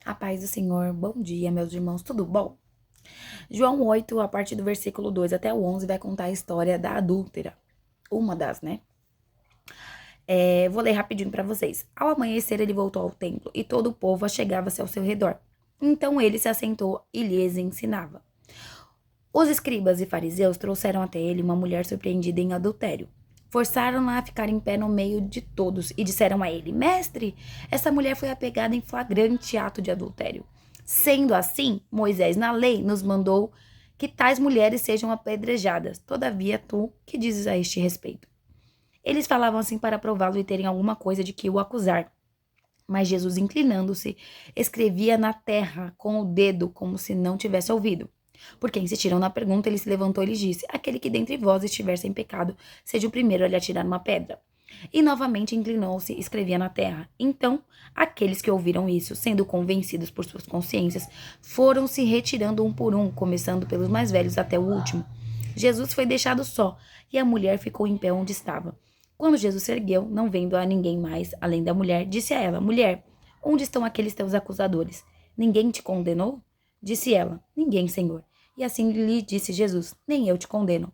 A paz do Senhor, bom dia, meus irmãos, tudo bom? João 8, a partir do versículo 2 até o 11, vai contar a história da adúltera. Uma das, né? Vou ler rapidinho para vocês. Ao amanhecer, ele voltou ao templo e todo o povo achegava-se ao seu redor. Então ele se assentou e lhes ensinava. Os escribas e fariseus trouxeram até ele uma mulher surpreendida em adultério. Forçaram-na a ficar em pé no meio de todos e disseram a ele: Mestre, essa mulher foi apegada em flagrante ato de adultério. Sendo assim, Moisés na lei nos mandou que tais mulheres sejam apedrejadas. Todavia, tu, que dizes a este respeito? Eles falavam assim para prová-lo e terem alguma coisa de que o acusar. Mas Jesus, inclinando-se, escrevia na terra com o dedo, como se não tivesse ouvido. Porque insistiram na pergunta, ele se levantou e lhes disse: Aquele que dentre vós estiver sem pecado, seja o primeiro a lhe atirar uma pedra. E novamente inclinou-se e escrevia na terra. Então, aqueles que ouviram isso, sendo convencidos por suas consciências, foram se retirando um por um, começando pelos mais velhos até o último. Jesus foi deixado só, e a mulher ficou em pé onde estava. Quando Jesus se ergueu, não vendo a ninguém mais, além da mulher, disse a ela: Mulher, onde estão aqueles teus acusadores? Ninguém te condenou? Disse ela: Ninguém, Senhor. E assim lhe disse Jesus: Nem eu te condeno.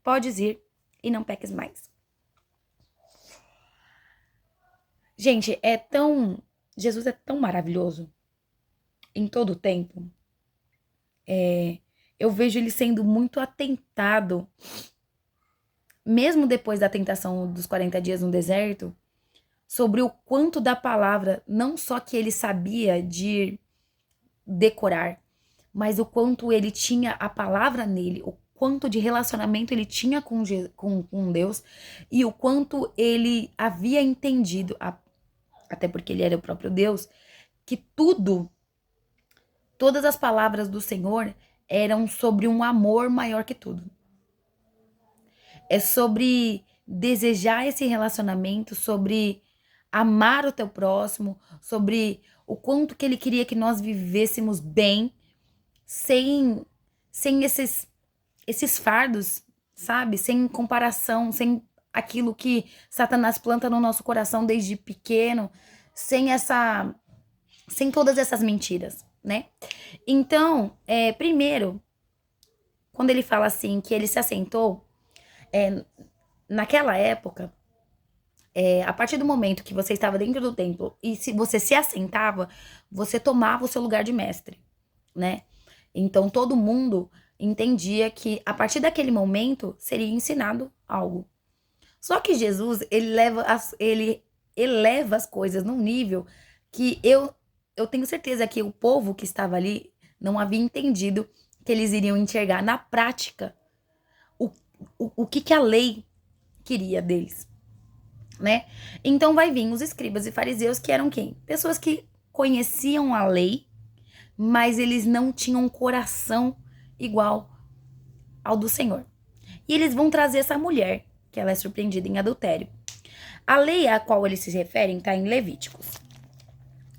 Podes ir e não peques mais. Gente, Jesus é tão maravilhoso em todo o tempo. Eu vejo ele sendo muito atentado, mesmo depois da tentação dos 40 dias no deserto, sobre o quanto da palavra, não só que ele sabia de decorar, mas o quanto ele tinha a palavra nele, o quanto de relacionamento ele tinha com Deus e o quanto ele havia entendido, até porque ele era o próprio Deus, que todas as palavras do Senhor eram sobre um amor maior que tudo. É sobre desejar esse relacionamento, sobre amar o teu próximo, sobre o quanto que ele queria que nós vivêssemos bem, sem esses fardos, sabe? Sem comparação, sem aquilo que Satanás planta no nosso coração desde pequeno, sem todas essas mentiras, né? Então, primeiro, quando ele fala assim que ele se assentou, naquela época, a partir do momento que você estava dentro do templo e se você se assentava, você tomava o seu lugar de mestre, né? Então todo mundo entendia que a partir daquele momento seria ensinado algo. Só que Jesus, ele eleva as coisas num nível que eu tenho certeza que o povo que estava ali não havia entendido que eles iriam enxergar na prática o, o que a lei queria deles, né? Então vai vir os escribas e fariseus, que eram quem? Pessoas que conheciam a lei, mas eles não tinham um coração igual ao do Senhor. E eles vão trazer essa mulher, que ela é surpreendida em adultério. A lei a qual eles se referem está em Levíticos,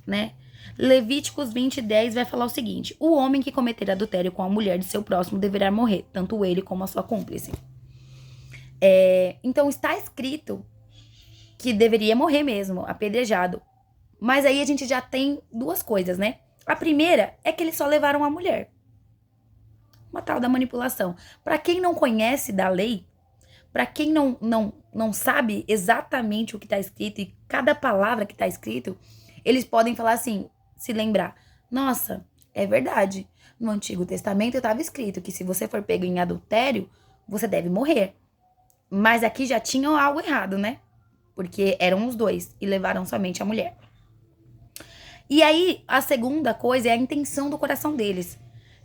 né? Levíticos 20:10 vai falar o seguinte: o homem que cometer adultério com a mulher de seu próximo deverá morrer, tanto ele como a sua cúmplice. Então está escrito que deveria morrer mesmo, apedrejado. Mas aí a gente já tem duas coisas, né? A primeira é que eles só levaram a mulher. Uma tal da manipulação. Para quem não conhece da lei, para quem não sabe exatamente o que está escrito e cada palavra que está escrito, eles podem falar assim, se lembrar: nossa, é verdade. No Antigo Testamento estava escrito que se você for pego em adultério, você deve morrer. Mas aqui já tinham algo errado, né? Porque eram os dois e levaram somente a mulher. E aí, a segunda coisa é a intenção do coração deles,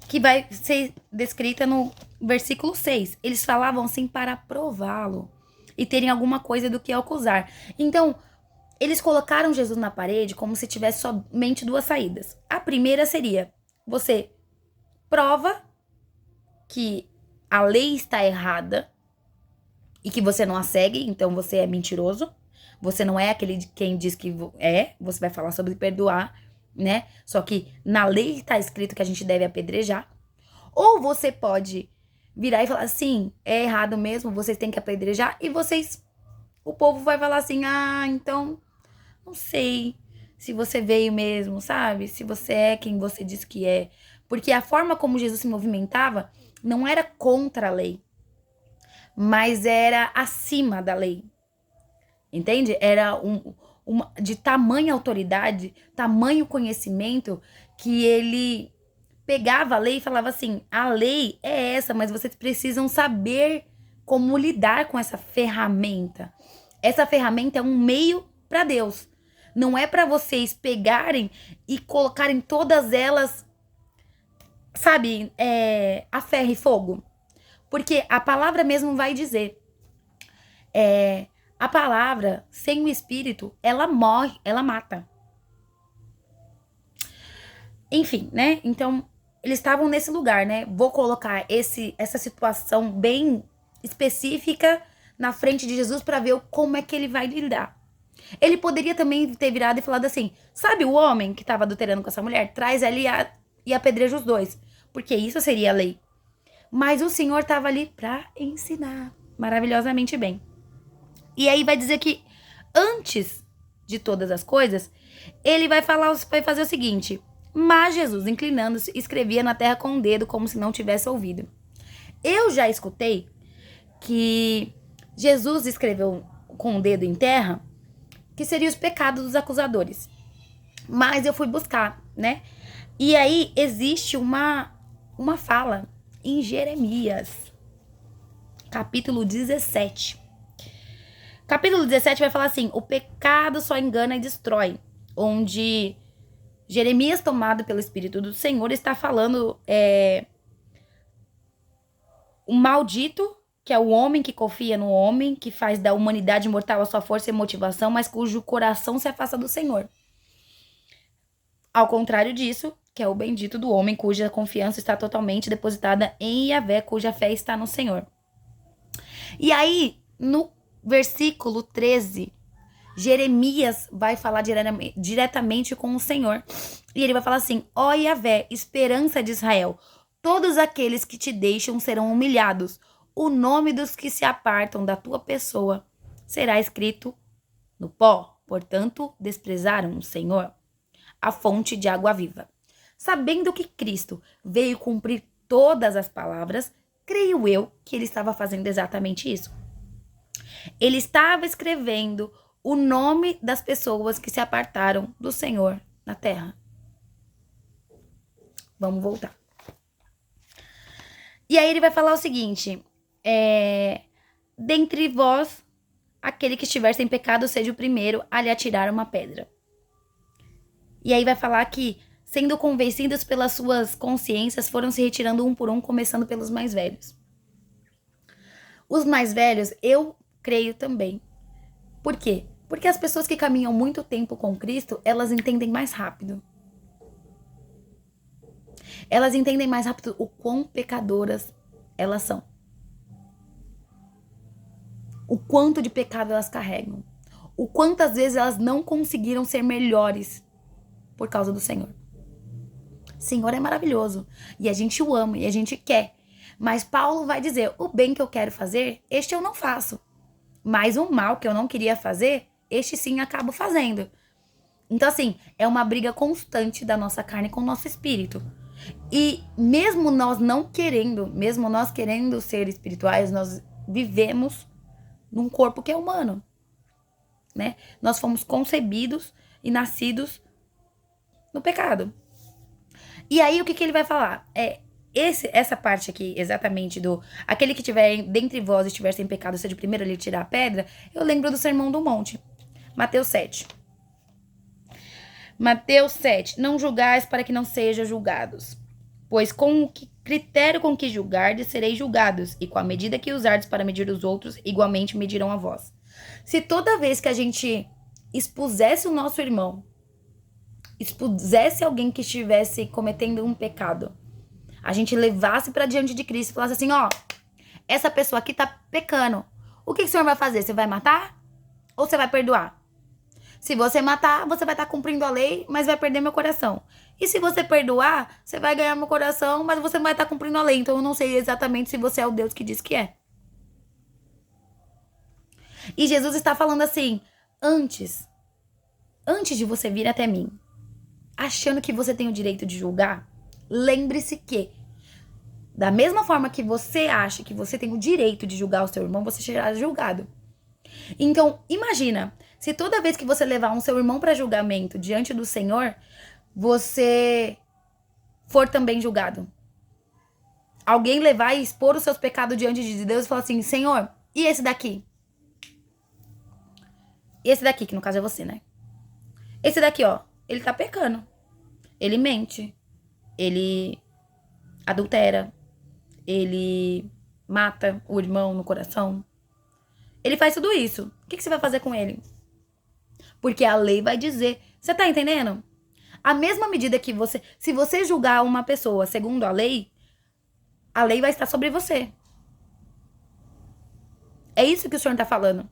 que vai ser descrita no versículo 6. Eles falavam assim para prová-lo e terem alguma coisa do que acusar. Então, eles colocaram Jesus na parede como se tivesse somente duas saídas. A primeira seria: você prova que a lei está errada e que você não a segue, então você é mentiroso. Você não é aquele de quem diz que você vai falar sobre perdoar, né? Só que na lei está escrito que a gente deve apedrejar. Ou você pode virar e falar assim: é errado mesmo, vocês têm que apedrejar. E o povo vai falar assim: ah, então, não sei se você veio mesmo, sabe? Se você é quem você diz que é. Porque a forma como Jesus se movimentava não era contra a lei, mas era acima da lei. Entende? Era de tamanha autoridade, tamanho conhecimento, que ele pegava a lei e falava assim: a lei é essa, mas vocês precisam saber como lidar com essa ferramenta. Essa ferramenta é um meio para Deus. Não é para vocês pegarem e colocarem todas elas, sabe, a ferro e fogo. Porque a palavra mesmo vai dizer, a palavra sem o espírito, ela morre, ela mata. Enfim, né? Então, eles estavam nesse lugar, né? Vou colocar essa situação bem específica na frente de Jesus para ver como é que ele vai lidar. Ele poderia também ter virado e falado assim: sabe o homem que estava adulterando com essa mulher? Traz ele e apedreja os dois. Porque isso seria a lei. Mas o Senhor estava ali para ensinar maravilhosamente bem. E aí vai dizer que antes de todas as coisas, ele vai fazer o seguinte: mas Jesus, inclinando-se, escrevia na terra com o dedo, como se não tivesse ouvido. Eu já escutei que Jesus escreveu com o dedo em terra, que seria os pecados dos acusadores. Mas eu fui buscar, né? E aí existe uma fala em Jeremias, capítulo 17. Capítulo 17 vai falar assim: o pecado só engana e destrói. Onde Jeremias, tomado pelo Espírito do Senhor, está falando o maldito, que é o homem que confia no homem, que faz da humanidade mortal a sua força e motivação, mas cujo coração se afasta do Senhor. Ao contrário disso, que é o bendito do homem, cuja confiança está totalmente depositada em Yahvé, cuja fé está no Senhor. E aí, no versículo 13, Jeremias vai falar diretamente com o Senhor. E ele vai falar assim: ó Yahvé, esperança de Israel, todos aqueles que te deixam serão humilhados. O nome dos que se apartam da tua pessoa será escrito no pó. Portanto, desprezaram o Senhor, a fonte de água viva. Sabendo que Cristo veio cumprir todas as palavras, creio eu que ele estava fazendo exatamente isso. Ele estava escrevendo o nome das pessoas que se apartaram do Senhor na terra. Vamos voltar. E aí ele vai falar o seguinte: dentre vós, aquele que estiver sem pecado, seja o primeiro a lhe atirar uma pedra. E aí vai falar que, sendo convencidos pelas suas consciências, foram se retirando um por um, começando pelos mais velhos. Os mais velhos, eu creio também. Por quê? Porque as pessoas que caminham muito tempo com Cristo, elas entendem mais rápido. Elas entendem mais rápido o quão pecadoras elas são. O quanto de pecado elas carregam. O quantas vezes elas não conseguiram ser melhores por causa do Senhor. O Senhor é maravilhoso. E a gente o ama e a gente quer. Mas Paulo vai dizer: o bem que eu quero fazer, este eu não faço. Mas o mal que eu não queria fazer, este sim acabo fazendo. Então, assim, é uma briga constante da nossa carne com o nosso espírito. E mesmo nós não querendo, mesmo nós querendo ser espirituais, nós vivemos num corpo que é humano, né? Nós fomos concebidos e nascidos no pecado. E aí, o que ele vai falar? Essa parte aqui, exatamente, do aquele que tiver dentre vós e estiver sem pecado, seja o primeiro a lhe tirar a pedra, eu lembro do Sermão do Monte. Mateus 7. Mateus 7. Não julgais para que não sejam julgados. Pois com o critério com que julgardes, sereis julgados. E com a medida que usardes para medir os outros, igualmente medirão a vós. Se toda vez que a gente expusesse o nosso irmão, expusesse alguém que estivesse cometendo um pecado, a gente levasse para diante de Cristo e falasse assim: ó, essa pessoa aqui tá pecando. O que o Senhor vai fazer? Você vai matar? Ou você vai perdoar? Se você matar, você vai estar cumprindo a lei, mas vai perder meu coração. E se você perdoar, você vai ganhar meu coração, mas você não vai estar cumprindo a lei. Então eu não sei exatamente se você é o Deus que diz que é. E Jesus está falando assim: antes antes de você vir até mim, achando que você tem o direito de julgar, lembre-se que, da mesma forma que você acha que você tem o direito de julgar o seu irmão, você será julgado. Então, imagina, se toda vez que você levar um seu irmão para julgamento diante do Senhor, você for também julgado. Alguém levar e expor os seus pecados diante de Deus e falar assim, Senhor, e esse daqui? Esse daqui, que no caso é você, né? Esse daqui, ó, ele tá pecando. Ele mente. Ele adultera. Ele mata o irmão no coração. Ele faz tudo isso. O que você vai fazer com ele? Porque a lei vai dizer. Você tá entendendo? A mesma medida que você... Se você julgar uma pessoa segundo a lei vai estar sobre você. É isso que o Senhor tá falando.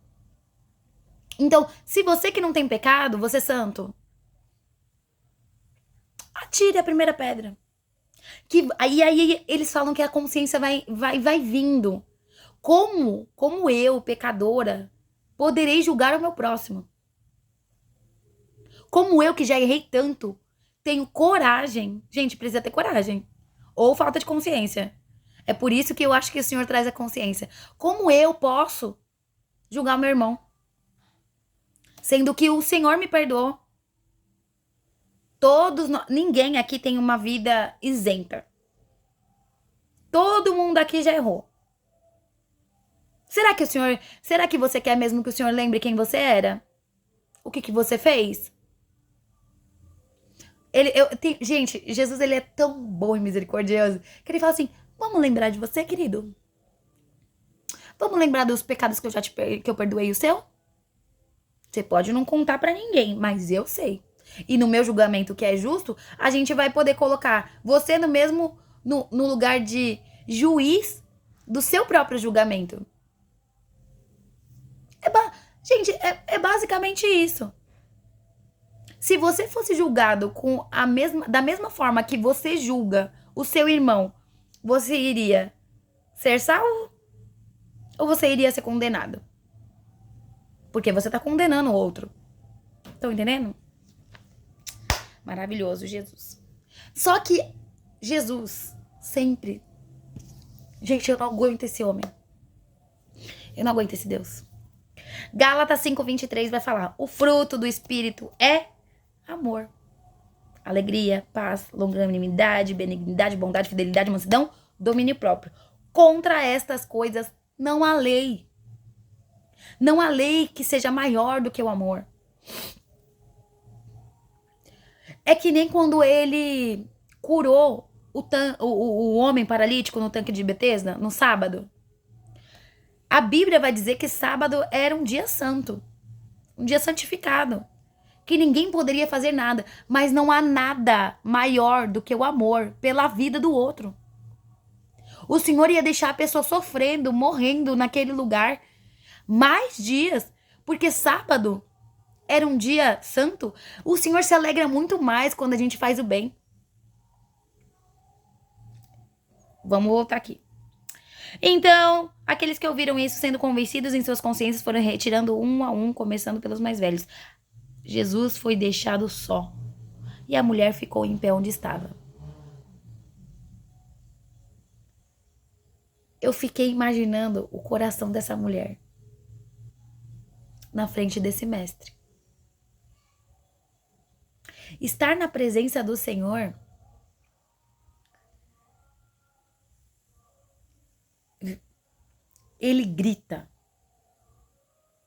Então, se você que não tem pecado, você é santo, atire a primeira pedra. Aí eles falam que a consciência vai vindo. Como eu, pecadora, poderei julgar o meu próximo? Como eu, que já errei tanto, tenho coragem? Gente, precisa ter coragem. Ou falta de consciência. É por isso que eu acho que o Senhor traz a consciência. Como eu posso julgar o meu irmão? Sendo que o Senhor me perdoou. Ninguém aqui tem uma vida isenta. Todo mundo aqui já errou. Será que você quer mesmo que o Senhor lembre quem você era? O que você fez? Gente, Jesus, ele é tão bom e misericordioso que ele fala assim, vamos lembrar de você, querido? Vamos lembrar dos pecados que eu perdoei o seu? Você pode não contar pra ninguém, mas eu sei. E no meu julgamento, que é justo, a gente vai poder colocar você no lugar de juiz do seu próprio julgamento. Gente, é basicamente isso. Se você fosse julgado da mesma forma que você julga o seu irmão, você iria ser salvo ou você iria ser condenado? Porque você tá condenando o outro. Estão entendendo? Maravilhoso, Jesus. Só que Jesus sempre... Gente, eu não aguento esse homem. Eu não aguento esse Deus. Gálatas 5:23 vai falar: o fruto do Espírito é amor, alegria, paz, longanimidade, benignidade, bondade, fidelidade, mansidão, domínio próprio. Contra estas coisas não há lei. Não há lei que seja maior do que o amor. É que nem quando ele curou o homem paralítico no tanque de Betesda, no sábado. A Bíblia vai dizer que sábado era um dia santo, um dia santificado, que ninguém poderia fazer nada, mas não há nada maior do que o amor pela vida do outro. O Senhor ia deixar a pessoa sofrendo, morrendo naquele lugar mais dias, porque sábado era um dia santo. O Senhor se alegra muito mais quando a gente faz o bem. Vamos voltar aqui. Então, aqueles que ouviram isso, sendo convencidos em suas consciências, foram retirando um a um, começando pelos mais velhos. Jesus foi deixado só, e a mulher ficou em pé onde estava. Eu fiquei imaginando o coração dessa mulher na frente desse mestre. Estar na presença do Senhor ele grita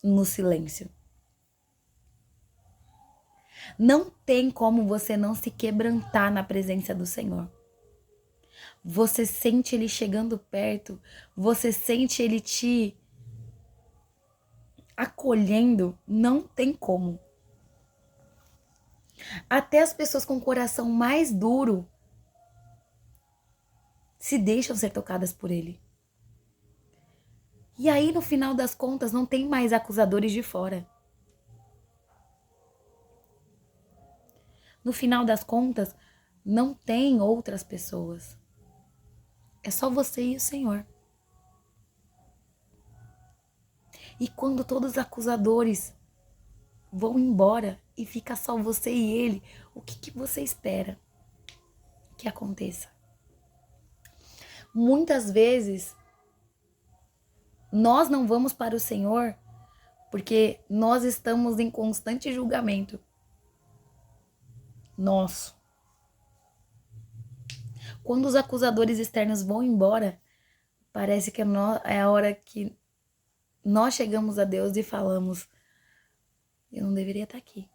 no silêncio. Não tem como você não se quebrantar na presença do Senhor. Você sente ele chegando perto, você sente ele te acolhendo, não tem como. Até as pessoas com o coração mais duro se deixam ser tocadas por ele. E aí, no final das contas, não tem mais acusadores de fora. No final das contas, não tem outras pessoas. É só você e o Senhor. E quando todos os acusadores vão embora e fica só você e ele, o que você espera que aconteça? Muitas vezes, nós não vamos para o Senhor porque nós estamos em constante julgamento nosso. Quando os acusadores externos vão embora, parece que é a hora que nós chegamos a Deus e falamos: eu não deveria estar aqui.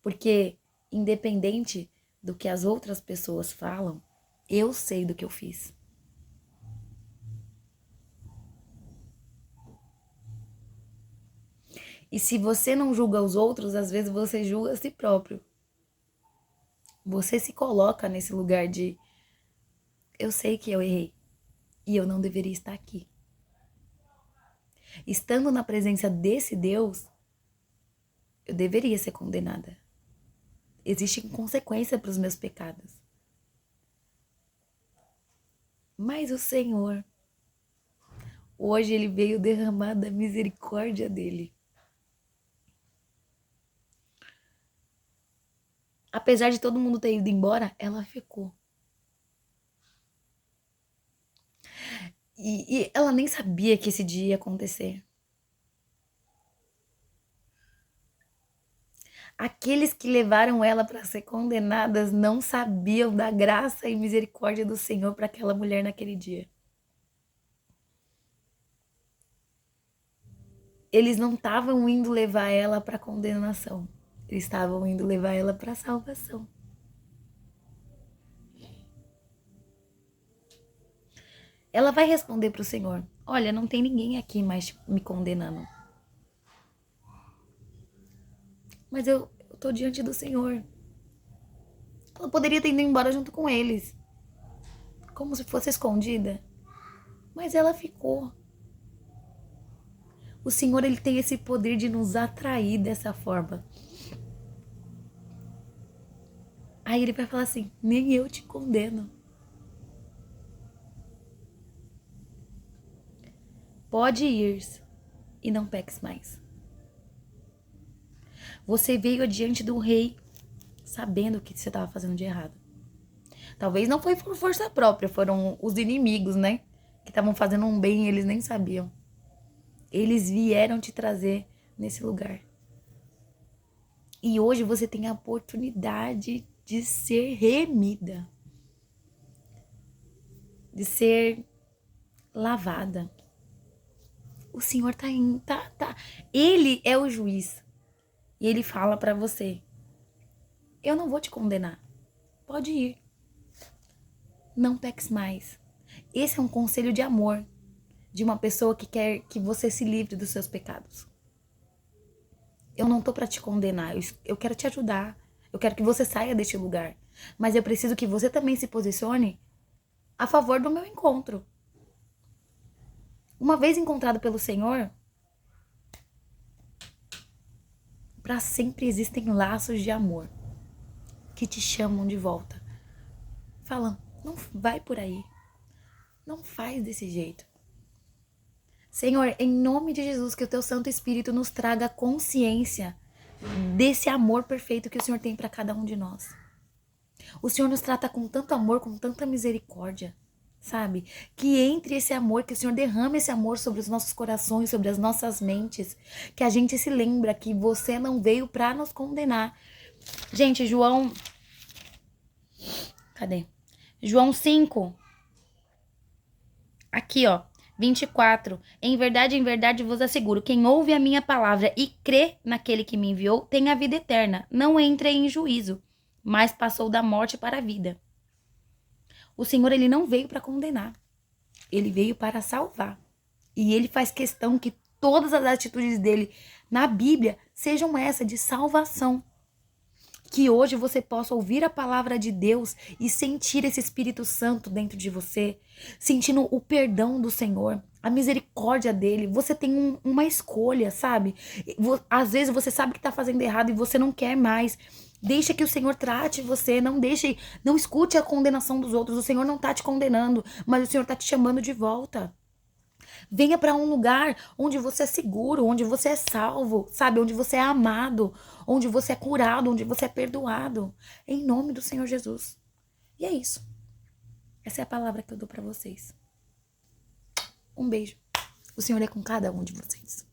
Porque, independente do que as outras pessoas falam, eu sei do que eu fiz. E se você não julga os outros, às vezes você julga a si próprio. Você se coloca nesse lugar de: eu sei que eu errei e eu não deveria estar aqui. Estando na presença desse Deus, eu deveria ser condenada. Existe consequência para os meus pecados. Mas o Senhor, hoje Ele veio derramar da misericórdia dEle. Apesar de todo mundo ter ido embora, ela ficou. E ela nem sabia que esse dia ia acontecer. Aqueles que levaram ela para ser condenadas não sabiam da graça e misericórdia do Senhor para aquela mulher naquele dia. Eles não estavam indo levar ela para condenação. Eles estavam indo levar ela para salvação. Ela vai responder para o Senhor: olha, não tem ninguém aqui mais me condenando. Mas eu tô diante do Senhor. Ela poderia ter ido embora junto com eles, como se fosse escondida. Mas ela ficou. O Senhor, Ele tem esse poder de nos atrair dessa forma. Aí Ele vai falar assim: nem eu te condeno. Pode ir e não peques mais. Você veio diante do rei sabendo o que você estava fazendo de errado. Talvez não foi por força própria, foram os inimigos, né? Que estavam fazendo um bem e eles nem sabiam. Eles vieram te trazer nesse lugar. E hoje você tem a oportunidade de ser remida. De ser lavada. O Senhor tá indo, tá. Ele é o juiz. E Ele fala pra você: eu não vou te condenar. Pode ir. Não peques mais. Esse é um conselho de amor de uma pessoa que quer que você se livre dos seus pecados. Eu não tô pra te condenar. Eu quero te ajudar. Eu quero que você saia deste lugar. Mas eu preciso que você também se posicione a favor do meu encontro. Uma vez encontrado pelo Senhor, para sempre existem laços de amor que te chamam de volta. Falam: não vai por aí. Não faz desse jeito. Senhor, em nome de Jesus, que o Teu Santo Espírito nos traga consciência desse amor perfeito que o Senhor tem para cada um de nós. O Senhor nos trata com tanto amor, com tanta misericórdia, sabe? Que entre esse amor, que o Senhor derrame esse amor sobre os nossos corações, sobre as nossas mentes, que a gente se lembra que você não veio para nos condenar. Gente, João... Cadê? João 5. Aqui, ó. 24. Em verdade vos asseguro, quem ouve a minha palavra e crê naquele que me enviou, tem a vida eterna. Não entra em juízo, mas passou da morte para a vida. O Senhor, Ele não veio para condenar. Ele veio para salvar. E Ele faz questão que todas as atitudes dele na Bíblia sejam essa, de salvação. Que hoje você possa ouvir a palavra de Deus e sentir esse Espírito Santo dentro de você, sentindo o perdão do Senhor, a misericórdia dele. Você tem uma escolha, sabe? Às vezes você sabe que tá fazendo errado e você não quer mais. Deixa que o Senhor trate você, não escute a condenação dos outros. O Senhor não tá te condenando, mas o Senhor tá te chamando de volta. Venha para um lugar onde você é seguro, onde você é salvo, sabe? Onde você é amado, onde você é curado, onde você é perdoado. Em nome do Senhor Jesus. E é isso. Essa é a palavra que eu dou para vocês. Um beijo. O Senhor é com cada um de vocês.